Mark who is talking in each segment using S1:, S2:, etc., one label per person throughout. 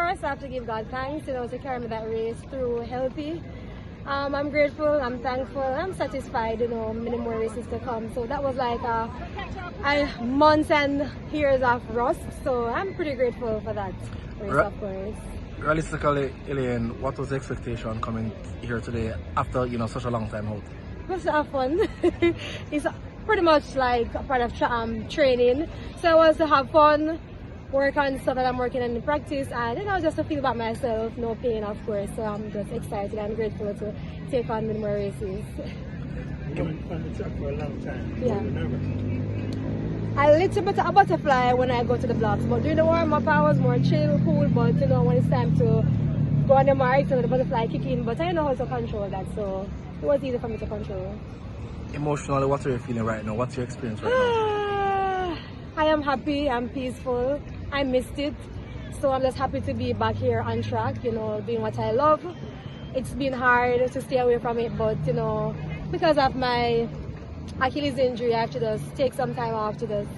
S1: course, I have to give God thanks, to carry me that race through healthy. I'm grateful, I'm thankful, I'm satisfied, many more races to come. So that was like months and years of rust. So I'm pretty grateful for that race, of course.
S2: Realistically, Elaine, what was the expectation coming here today after such a long time out?
S1: It was fun. It's pretty much like a part of training. So it was to have fun, work on stuff that I'm working on in practice, and just to feel about myself, no pain, of course. So I'm just excited and grateful to take on many more races.
S3: You've been on the track for a long time.
S1: Yeah. I little bit of a butterfly when I go to the blocks, but during the warm-up I was more chill, cool, but when it's time to go on the mark, so the butterfly kick in, but I know how to control that, so it was easy for me to control.
S2: Emotionally, what are you feeling right now? What's your experience right now?
S1: I am happy, I'm peaceful, I missed it, so I'm just happy to be back here on track, doing what I love. It's been hard to stay away from it, but because of my Achilles injury, I have to just take some time off to just,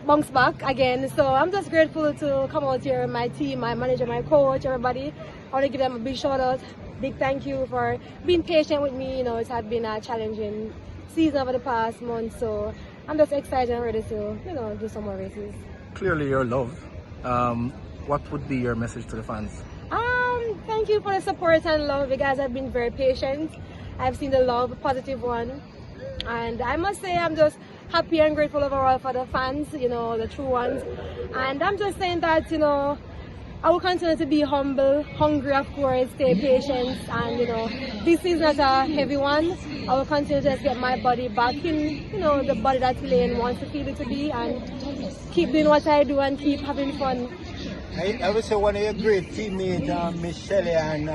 S1: bounce back again. So I'm just grateful to come out here, my team, my manager, my coach, everybody. I want to give them a big shout out, big thank you for being patient with me. It has been a challenging season over the past month, so I'm just excited and ready to, do some more races.
S2: Clearly you're loved. What would be your message to the fans?
S1: Thank you for the support and love. You guys have been very patient. I've seen the love, positive one, and I must say I'm just happy and grateful overall for the fans, the true ones. And I'm just saying that, I will continue to be humble, hungry, of course, stay patient, and this is not a heavy one. I will continue to just get my body back in, the body that Elaine wants to feel it to be, and keep doing what I do and keep having fun.
S3: I would say one of your great teammates, Miss Shelley, and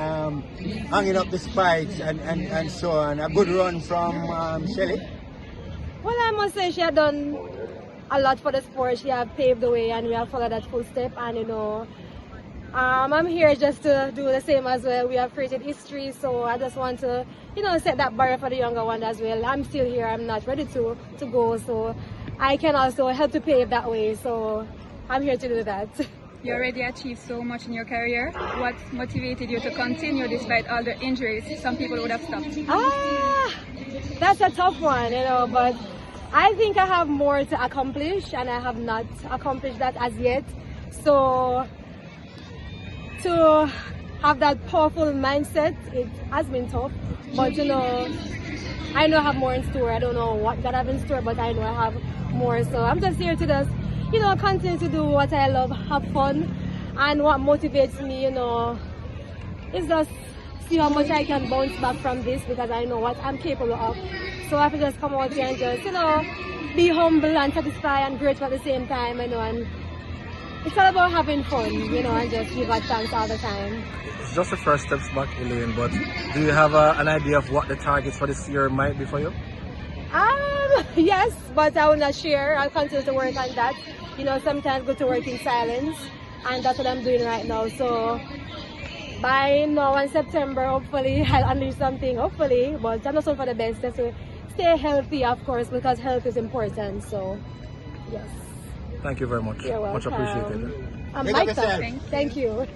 S3: hanging up the spikes and so on. A good run from Shelley.
S1: Well, I must say she had done a lot for the sport. She has paved the way, and we have followed that footstep. And I'm here just to do the same as well. We have created history, so I just want to, set that barrier for the younger one as well. I'm still here. I'm not ready to go, so I can also help to pave that way. So I'm here to do that.
S4: You already achieved so much in your career. What motivated you to continue despite all the injuries? Some people would have stopped.
S1: That's a tough one, but I think I have more to accomplish, and I have not accomplished that as yet. So to have that powerful mindset, it has been tough, but I know I have more in store. I don't know what God have in store, but I know I have more. So I'm just here to just continue to do what I love, have fun, and what motivates me, is just see how much I can bounce back from this, because I know what I'm capable of. So I have to just come out here and just, be humble and satisfied and grateful at the same time, and it's all about having fun, and just give God thanks all the time.
S2: It's just the first steps back, Elaine, but do you have an idea of what the targets for this year might be for you?
S1: Yes, but I will not share. I'll continue to work on that. Sometimes go to work in silence, and that's what I'm doing right now. So by now in September, hopefully I'll unleash something, hopefully, but I'm just hoping for the best. Just to stay healthy, of course, because health is important. So yes.
S2: Thank you very much.
S1: You're welcome.
S2: Much appreciated.
S1: Thank you.